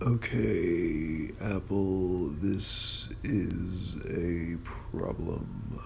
Okay, Apple, this is a problem.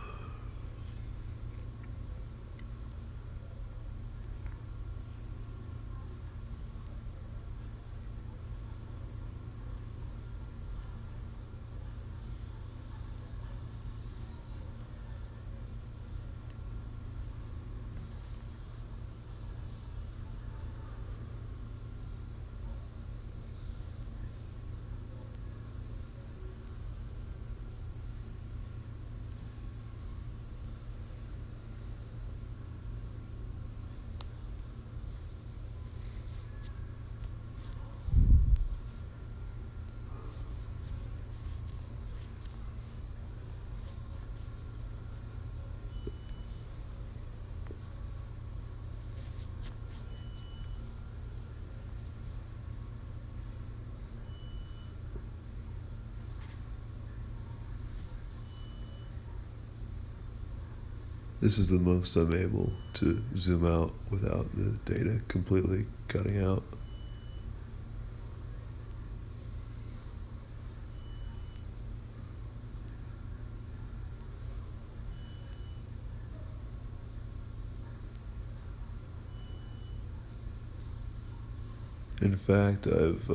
This is the most I'm able to zoom out without the data completely cutting out. In fact, I've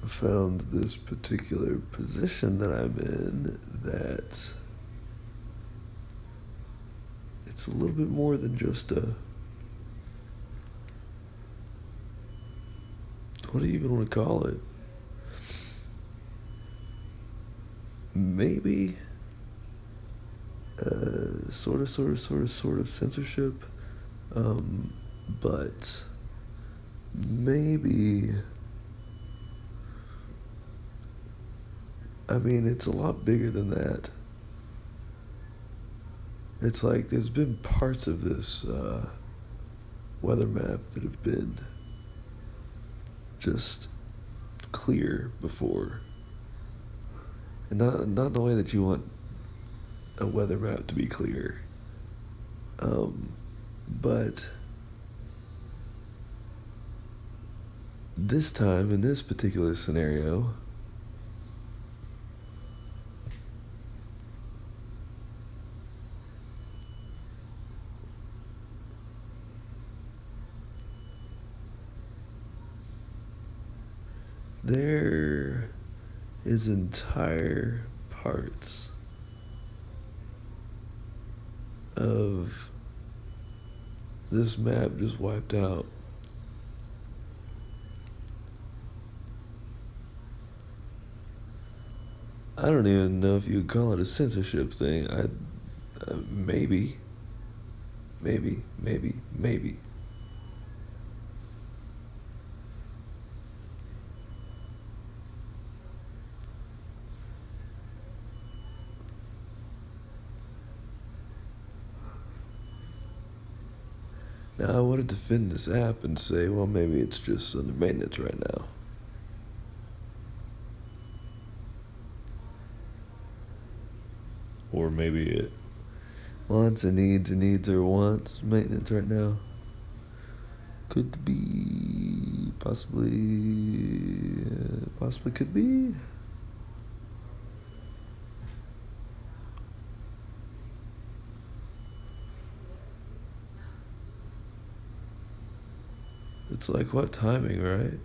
found this particular position that I'm in that it's a little bit more than just a, what do you even want to call it? Maybe sort of censorship, but maybe, I mean, it's a lot bigger than that. It's like there's been parts of this weather map that have been just clear before. And not in the way that you want a weather map to be clear. But this time, in this particular scenario, there is entire parts of this map just wiped out. I don't even know if you would call it a censorship thing. Maybe. Now, I wanted to defend this app and say, well, maybe it's just under maintenance right now. Or maybe it wants or needs or wants maintenance right now. Could be, possibly could be. It's like, what timing, right?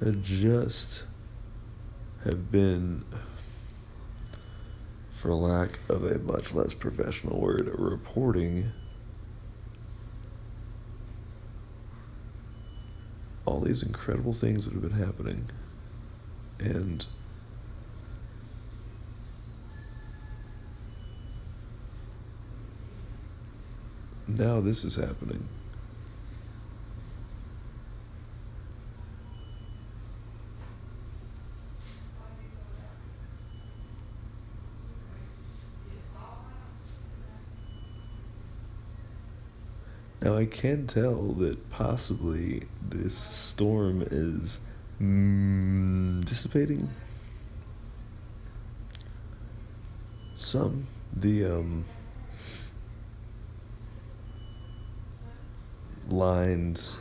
I just have been, for lack of a much less professional word, reporting all these incredible things that have been happening. And now this is happening. Now I can tell that possibly this storm is dissipating some, The lines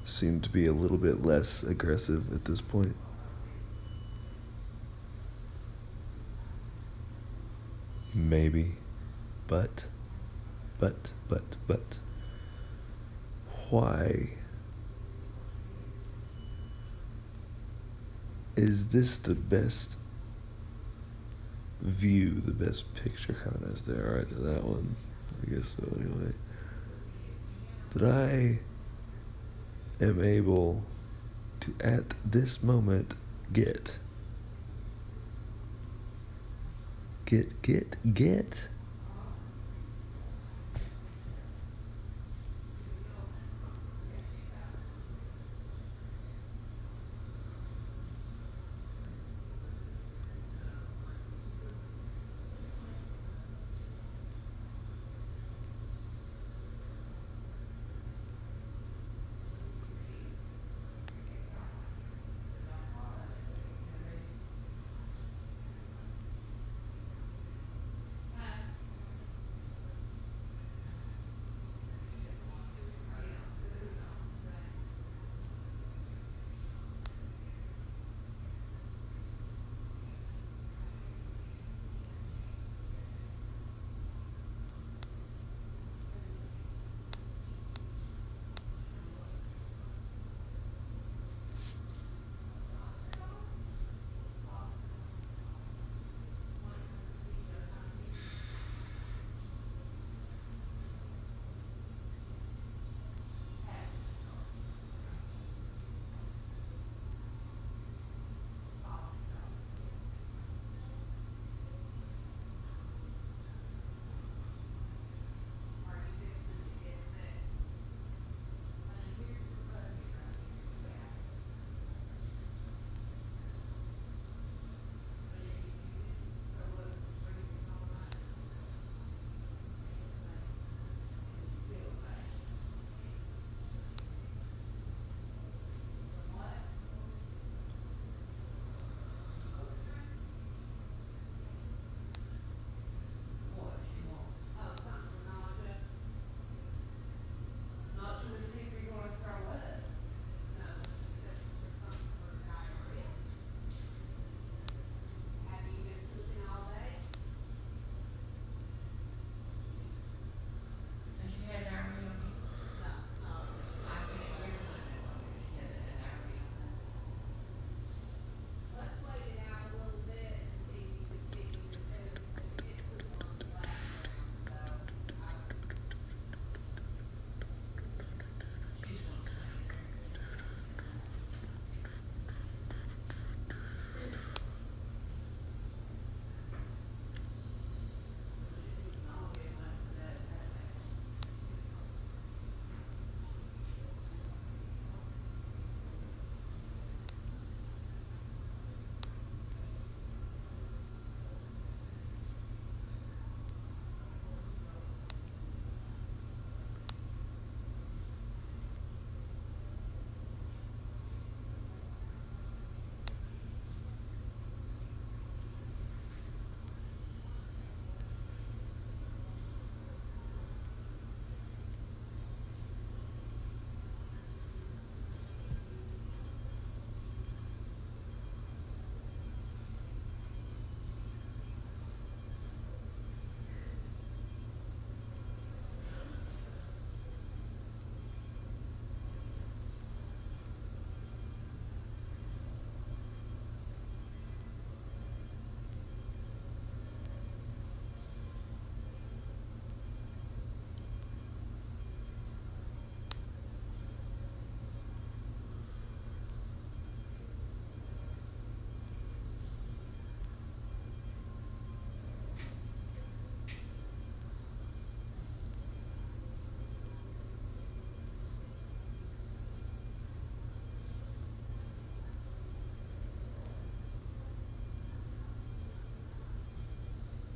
seem to be a little bit less aggressive at this point. Maybe. But. Why is this the best view, the best picture? How is there? Alright, to that one. I guess so, anyway. That I am able to, at this moment, get.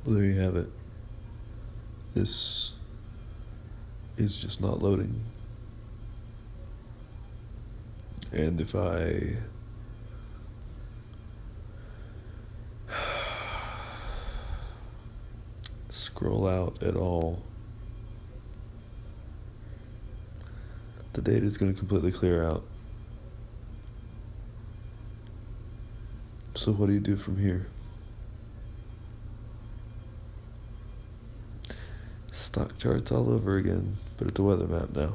Well, there you have it. This is just not loading. And if I scroll out at all, the data is going to completely clear out. So what do you do from here? Stock charts all over again, but it's a weather map now.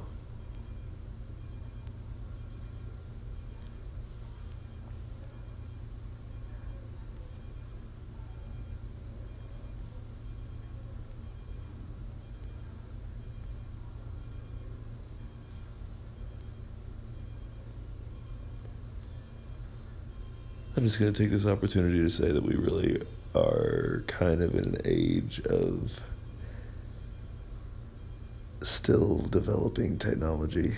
I'm just going to take this opportunity to say that we really are kind of in an age of still developing technology.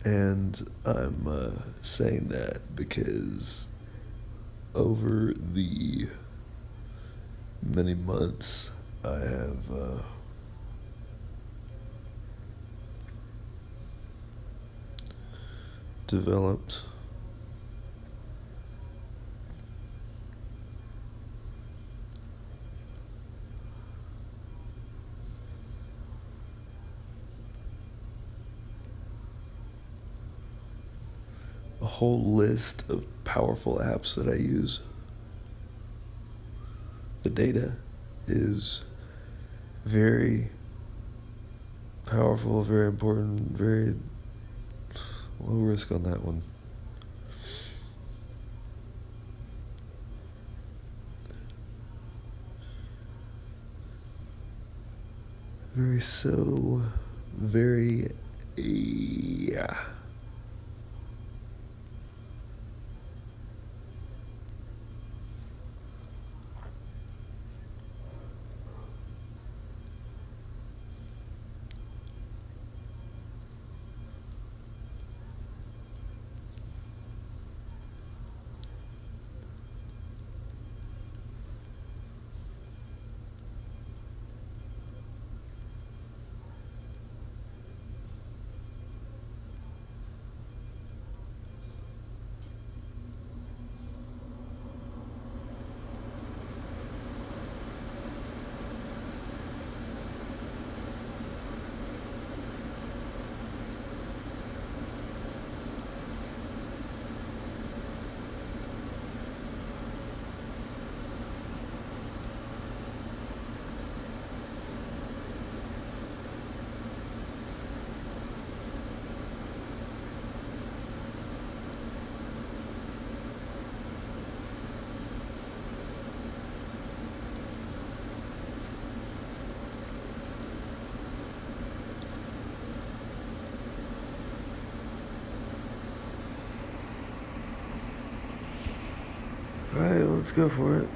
And I'm saying that because over the many months I have developed a whole list of powerful apps that I use. The data is very powerful, very important, very low risk on that one. Very, yeah. All right, let's go for it.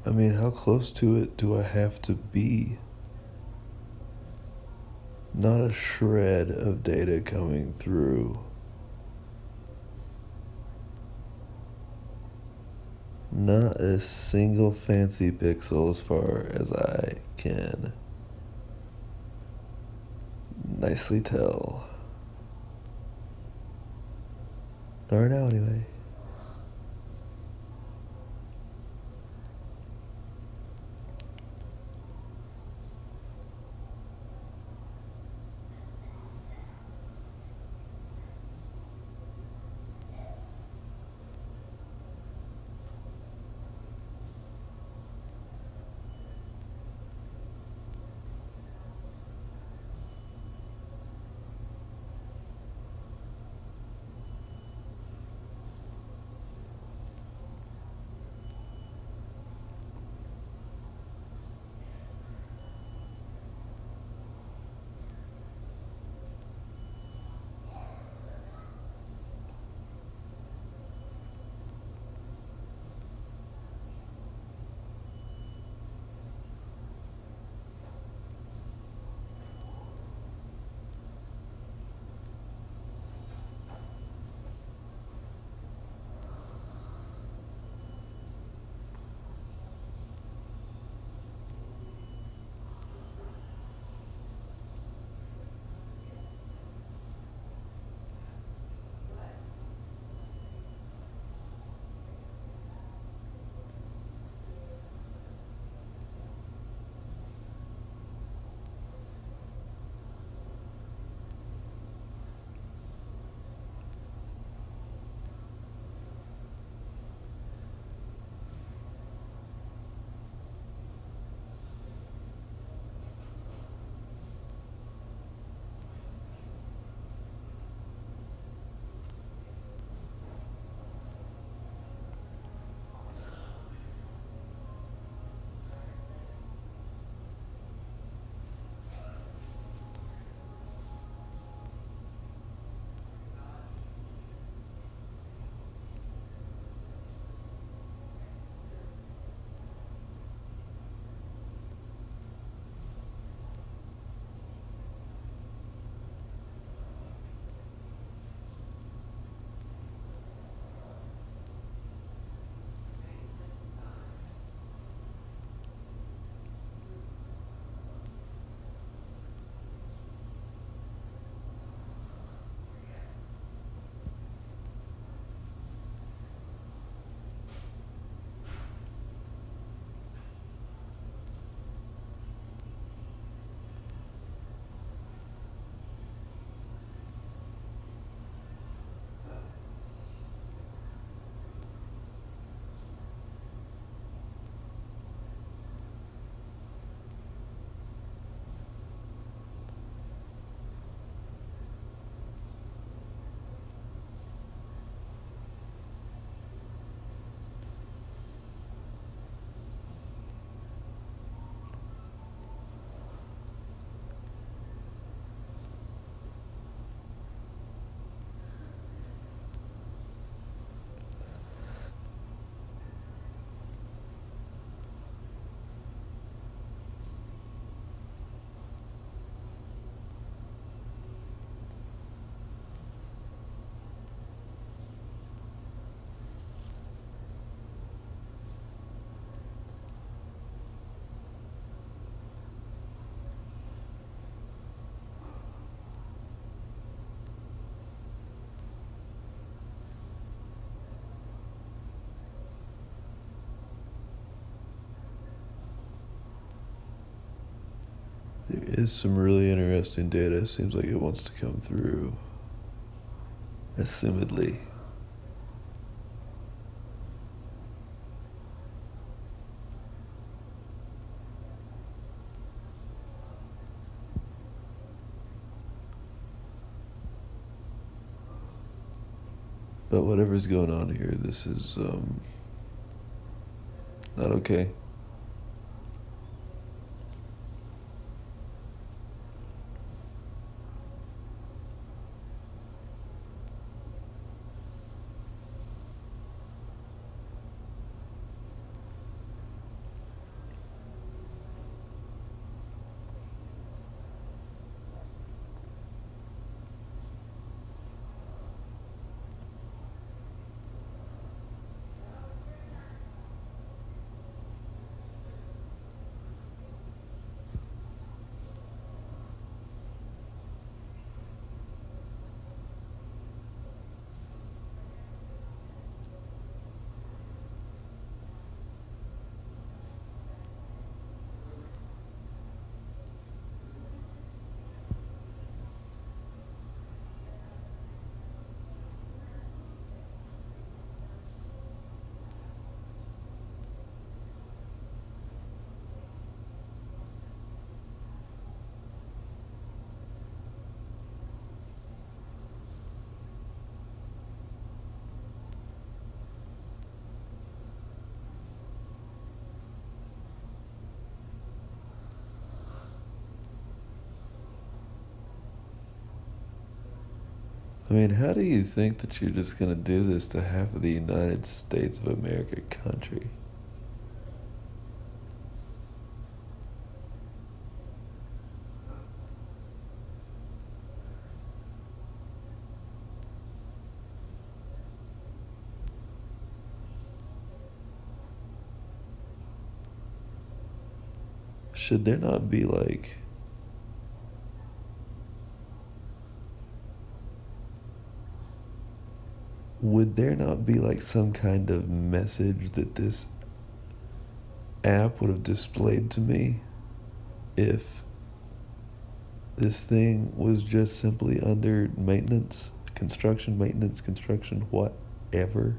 I mean, how close to it do I have to be? Not a shred of data coming through. Not a single fancy pixel as far as I can nicely tell. Not right now, anyway. There is some really interesting data. Seems like it wants to come through. Assumedly. But whatever's going on here, this is not okay. I mean, how do you think that you're just gonna do this to half of the United States of America country? Should there not be like would there not be like some kind of message that this app would have displayed to me if this thing was just simply under maintenance, construction, whatever?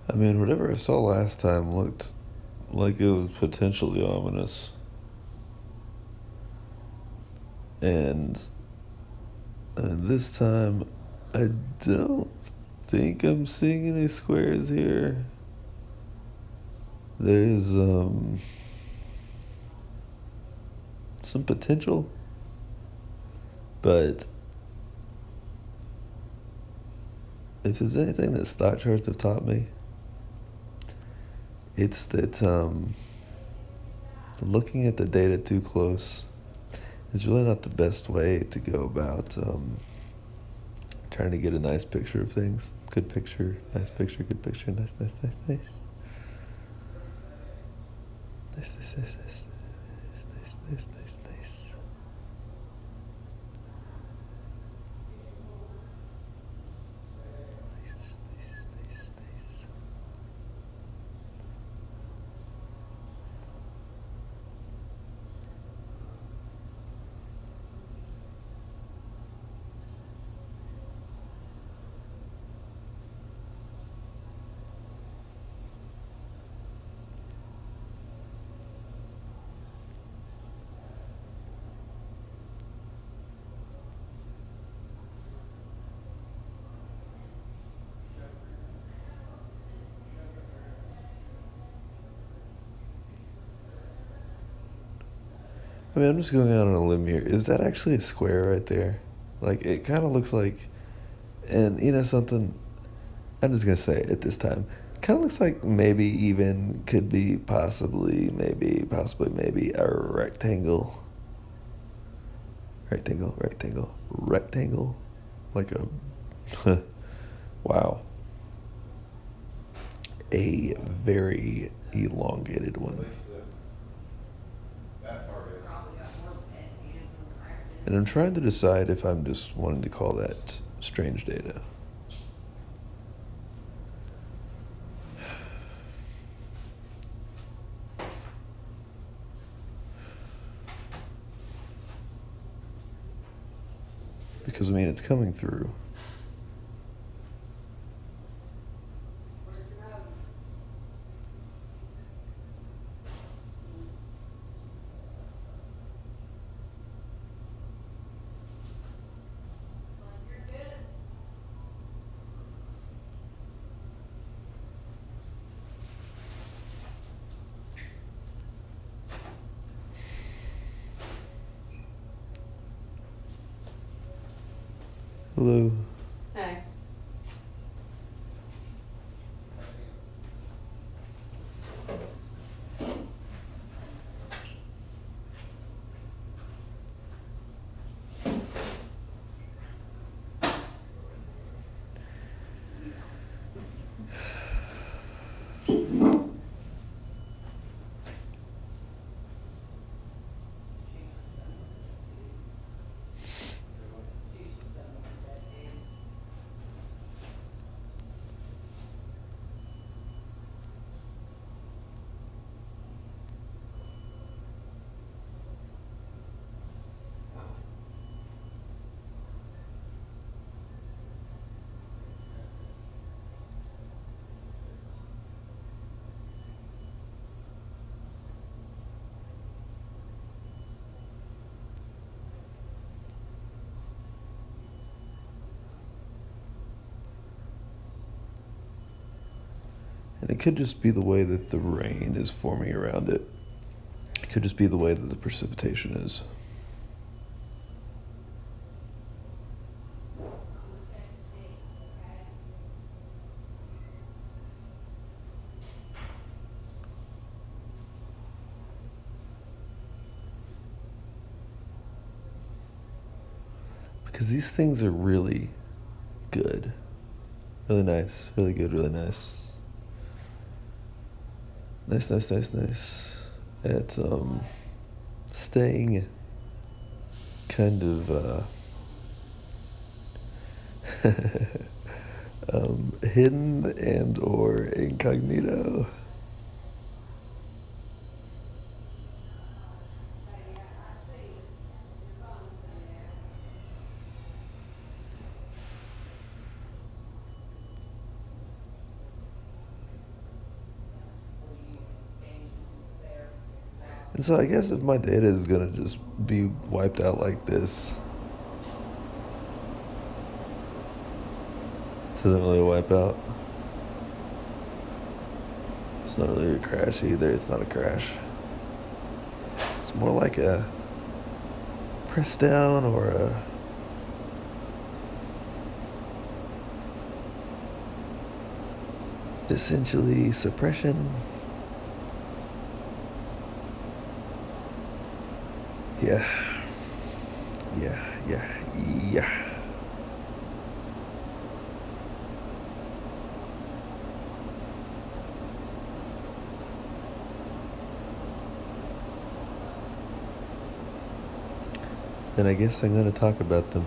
I mean, whatever I saw last time looked like it was potentially ominous. And this time, I don't think I'm seeing any squares here. There's some potential, but if there's anything that stock charts have taught me, it's that looking at the data too close is really not the best way to go about trying to get a nice picture of things. Good picture, nice picture, good picture, nice, nice, nice, nice. Nice, nice, nice, nice, nice, nice, nice, nice. I mean, I'm just going out on a limb here. Is that actually a square right there? Like, it kind of looks like, and you know something? I'm just gonna say it this time. Kind of looks like maybe even could be possibly maybe a rectangle. Rectangle. Like a, wow. A very elongated one. And I'm trying to decide if I'm just wanting to call that strange data. Because, I mean, it's coming through. Hello. Hi. And it could just be the way that the rain is forming around it. It could just be the way that the precipitation is. Because these things are really good. Really nice. Really good, really nice. Nice, nice, nice, nice. At staying kind of hidden and or incognito. And so I guess if my data is gonna just be wiped out like this doesn't really wipe out. It's not really a crash either. It's not a crash. It's more like a press down or a essentially suppression. Yeah. Yeah. And I guess I'm gonna talk about them.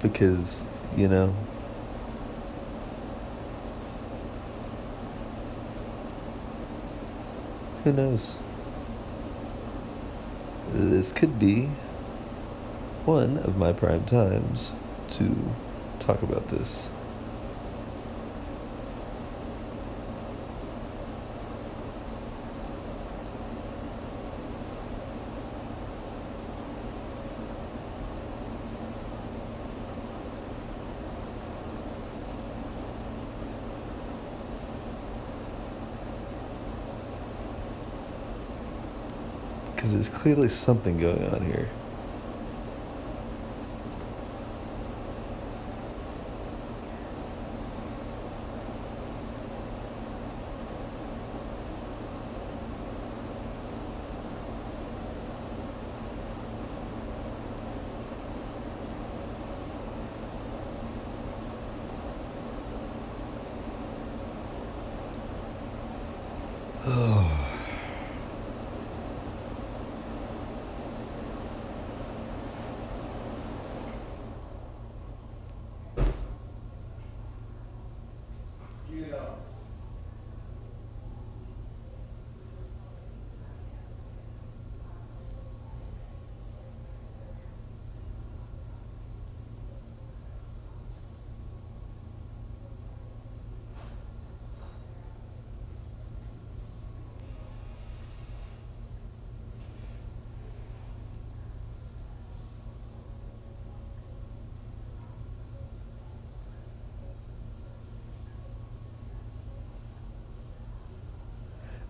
Because, you know, who knows? This could be one of my prime times to talk about this. Because there's clearly something going on here. Oh.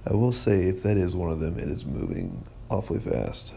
I will say, if that is one of them, it is moving awfully fast.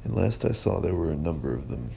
And last I saw, there were a number of them.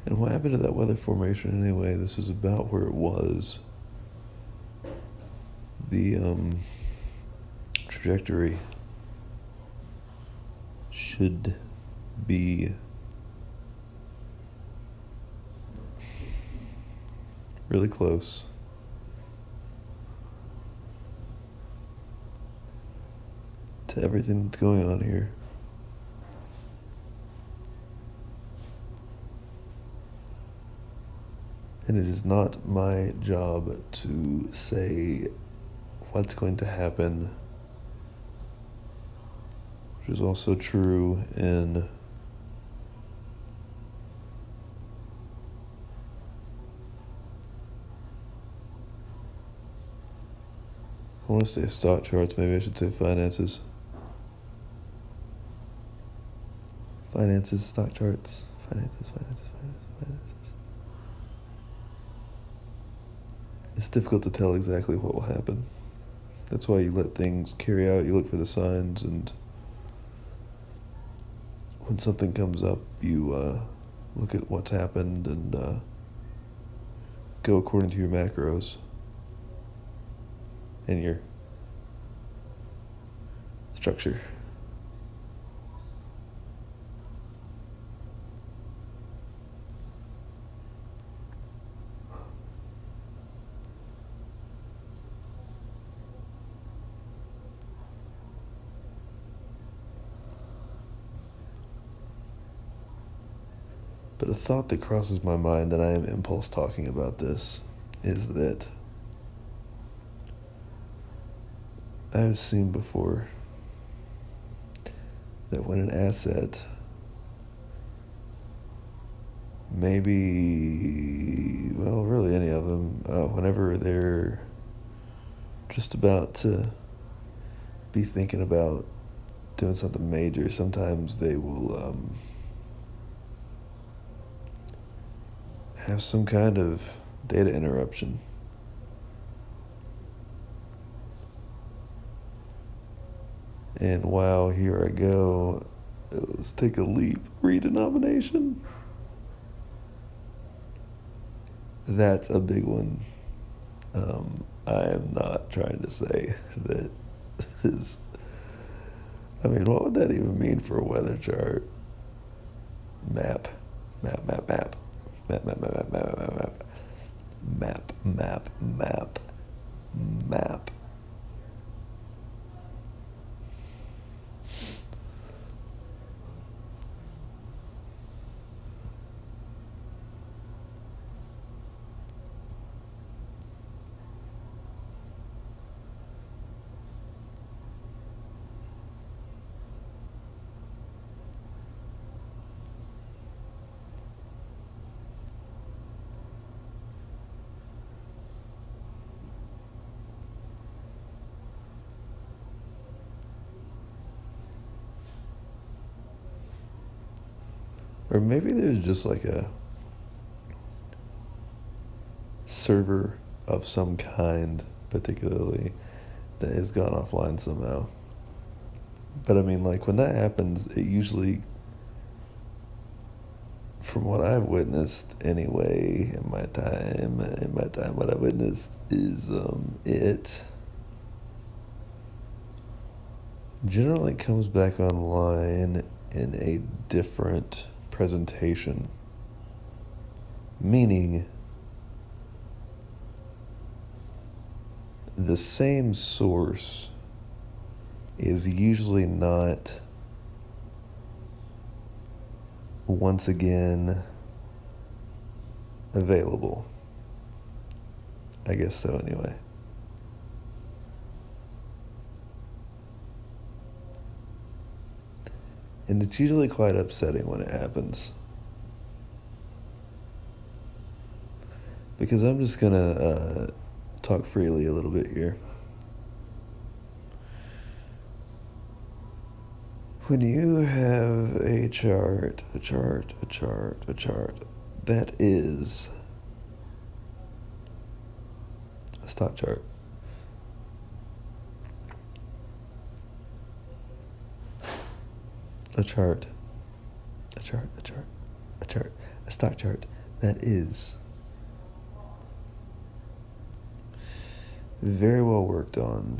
And what happened to that weather formation anyway? This is about where it was. The trajectory should be really close. To everything that's going on here. And it is not my job to say what's going to happen, which is also true in I want to say stock charts, maybe I should say finances. Finances, stock charts, finances. It's difficult to tell exactly what will happen. That's why you let things carry out, you look for the signs, and when something comes up, you look at what's happened and go according to your macros and your structure. But a thought that crosses my mind, and I am impulse talking about this, is that I have seen before that when an asset, maybe, well, really any of them, whenever they're just about to be thinking about doing something major, sometimes they will have some kind of data interruption. And wow, here I go. Let's take a leap. Redenomination. That's a big one. I am not trying to say that is. I mean, what would that even mean for a weather chart? Map. Or maybe there's just like a server of some kind, particularly, that has gone offline somehow. But I mean, like, when that happens, it usually, from what I've witnessed anyway, what I witnessed is it generally comes back online in a different presentation, meaning the same source is usually not once again available. I guess so, anyway. And it's usually quite upsetting when it happens. Because I'm just gonna talk freely a little bit here. When you have a chart that is a stock chart, a stock chart that is very well worked on,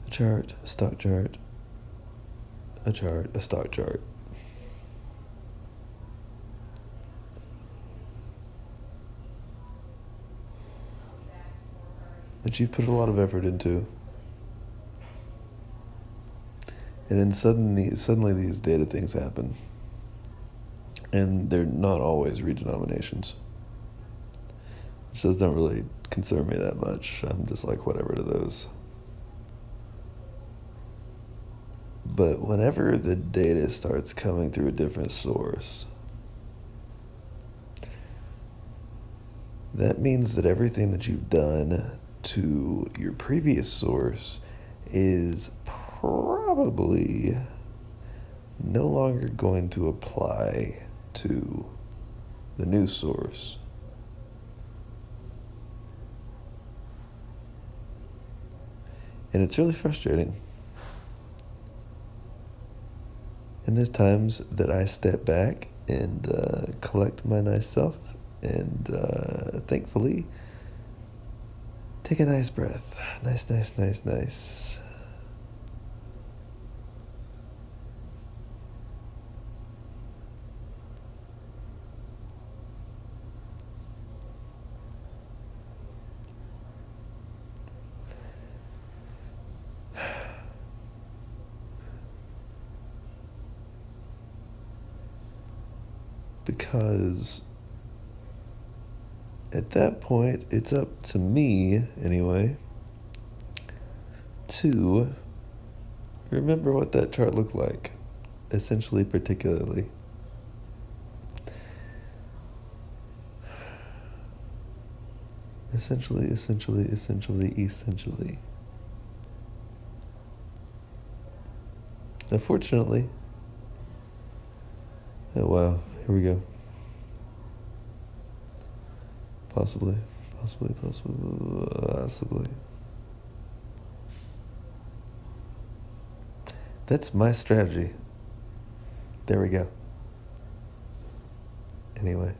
a stock chart, a stock chart. That you've put a lot of effort into. And then suddenly these data things happen. And they're not always redenominations. Which doesn't really concern me that much. I'm just like, whatever to those. But whenever the data starts coming through a different source, that means that everything that you've done to your previous source is probably no longer going to apply to the new source. And it's really frustrating. And there's times that I step back and collect my nice self and thankfully take a nice breath. Nice. Because at that point, it's up to me, anyway, to remember what that chart looked like, essentially, particularly. Essentially. Unfortunately, oh wow, here we go. Possibly. That's my strategy. There we go. Anyway.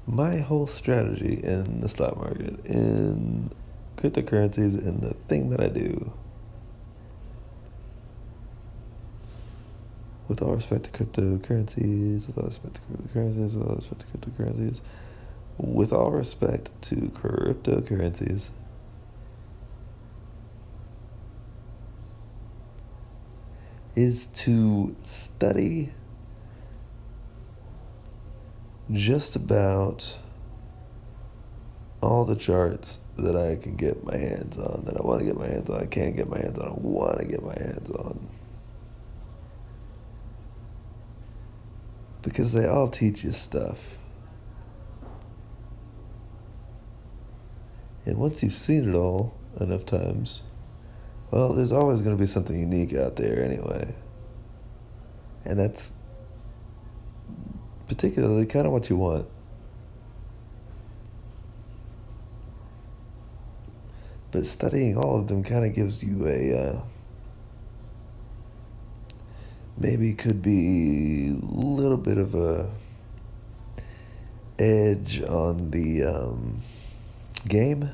My whole strategy in the stock market, in cryptocurrencies, in the thing that I do, with all respect to cryptocurrencies, with all respect to cryptocurrencies, is to study just about all the charts that I can get my hands on, that I want to get my hands on, I can't get my hands on, I want to get my hands on. Because they all teach you stuff. And once you've seen it all enough times, well, there's always going to be something unique out there anyway. And that's particularly kind of what you want. But studying all of them kind of gives you a, maybe could be a little bit of a edge on the game.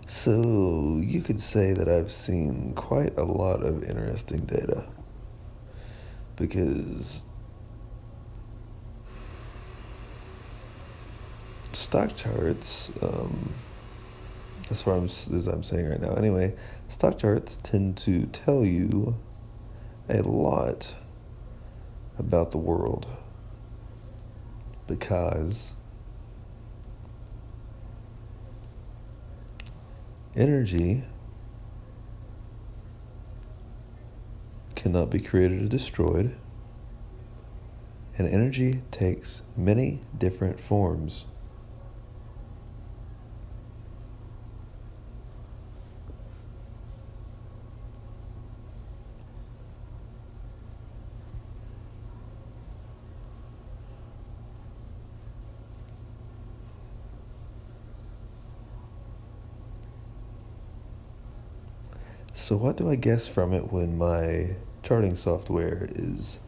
So you could say that I've seen quite a lot of interesting data, because stock charts, as far as I'm saying right now anyway, stock charts tend to tell you a lot about the world, because energy cannot be created or destroyed, and energy takes many different forms. So what do I guess from it when my charting software is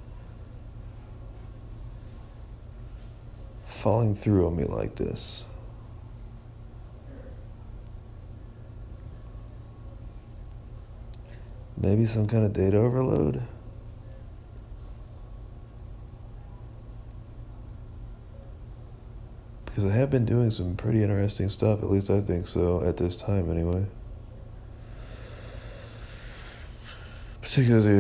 falling through on me like this? Maybe some kind of data overload? Because I have been doing some pretty interesting stuff, at least I think so, at this time anyway. Particularly.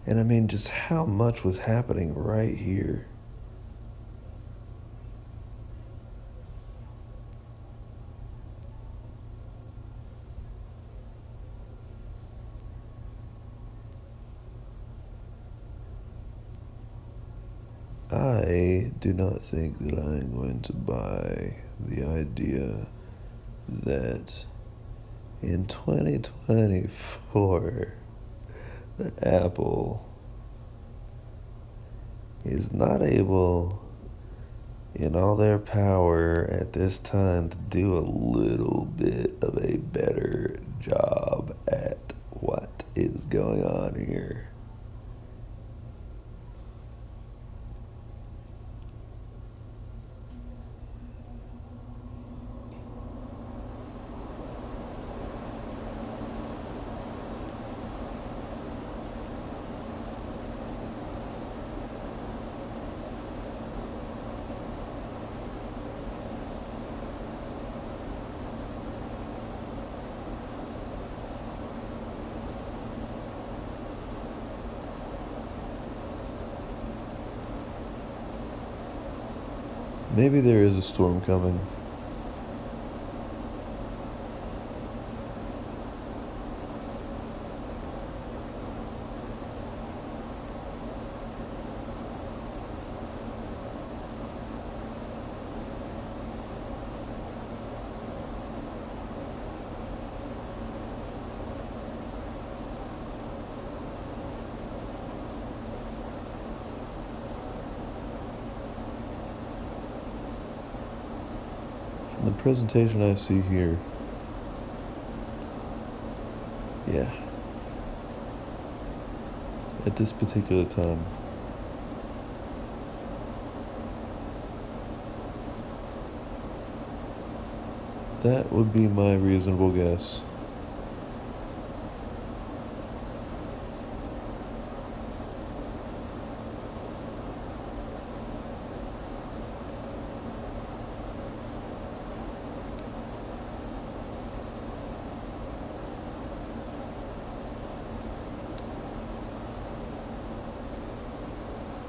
And I mean, just how much was happening right here? I do not think that I'm going to buy the idea that in 2024, that Apple is not able, in all their power at this time, to do a little bit of a better job at what is going on here. Maybe there is a storm coming. From the presentation I see here, Yeah. At this particular time, that would be my reasonable guess.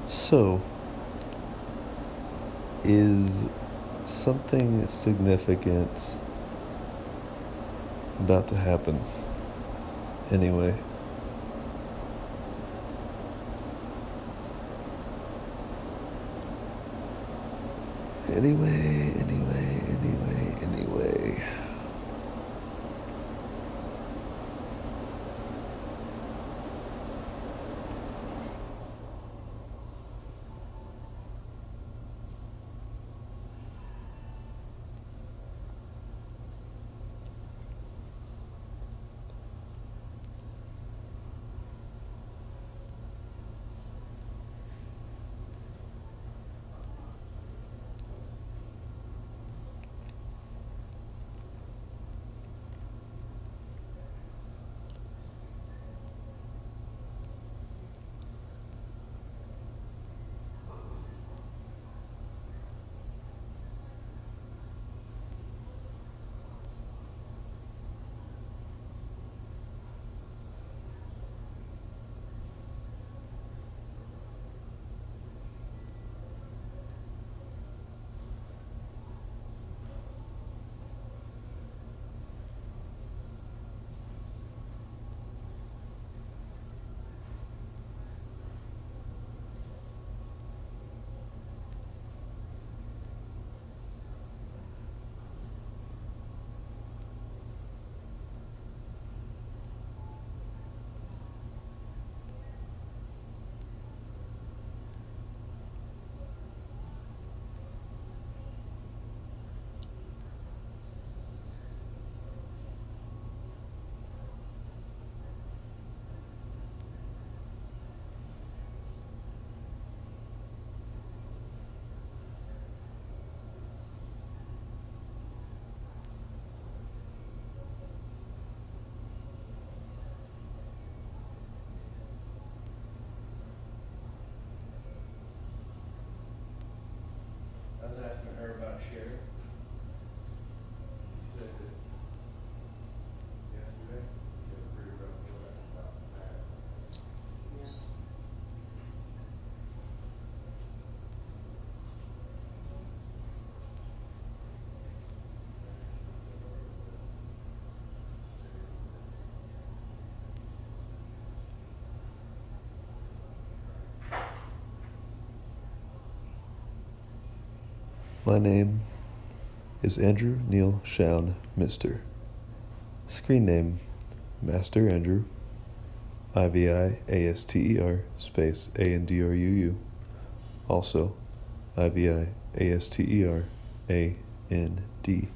So, is something significant about to happen? Anyway. Anyway. I was asking her about Sherry. She said that yesterday, she had a pretty rough feeling about that. Yeah. My name is Andrew Neil Shown, Mr. Screen name, Master Andrew, IVIaster space Andruu. Also, IVIaster Andrew.